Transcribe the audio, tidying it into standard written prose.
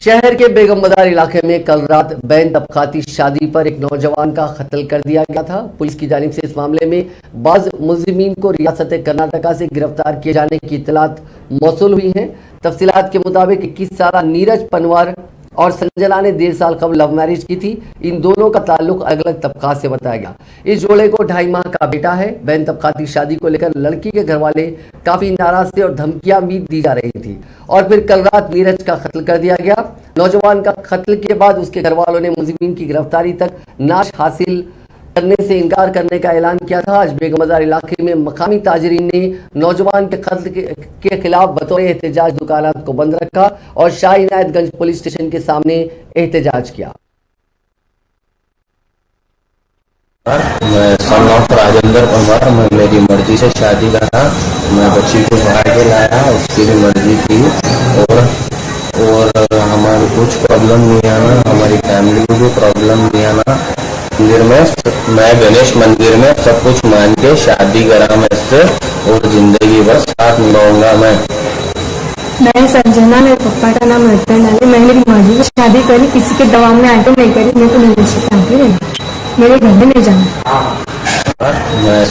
शहर के बेगम बाजार इलाके में कल रात बैन तबकाती शादी पर एक नौजवान का कत्ल कर दिया गया था। पुलिस की जानिब से इस मामले में बाज़ मुल्ज़िमीन को रियासत कर्नाटका से गिरफ्तार किए जाने की इत्तलात मौसूल हुई हैं। तफसीलात के मुताबिक 21 साल नीरज पनवार और संजना ने 1.5 साल कबल लव मैरिज की थी। इन दोनों का ताल्लुक अलग अलग तबकात से बताया गया। इस जोड़े को 2.5 माह का बेटा है। बैन तबकाती शादी को लेकर लड़की के घर वाले काफी नाराज थे और धमकियां भी दी जा रही थी। और फिर कल रात नीरज का कत्ल कर दिया गया। नौजवान का कत्ल के बाद उसके घर वालों ने मुल्ज़िमीन की गिरफ्तारी तक नाश हासिल करने से इनकार करने का ऐलान किया था। आज बेगम बाजार इलाके में मकामी ताजरीन ने नौजवान के कत्ल के खिलाफ बतौर एहतजाज दुकानात को बंद रखा और शाह इनायतगंज पुलिस स्टेशन के सामने एहतजाज किया। मैं सन ऑफ राजेंद्र कुमार, मैं मेरी मर्जी से शादी करा। मैं बच्ची को भगा के लाया, उसकी भी मर्जी थी। और हमारे कुछ प्रॉब्लम नहीं आना, हमारी फैमिली को भी प्रॉब्लम नहीं आना। मंदिर में मैं गणेश मंदिर में सब कुछ मान के शादी करा मैं इससे, और जिंदगी भर साथ निभाऊंगा। मैं संजना, मेरे पापा का नाम रतन है। मैंने मेरी मर्जी से शादी करी, किसी के दबाव में आए तो नहीं करी। मैं तो नहीं शादी रही, मेरे घर में नहीं जाना। मैं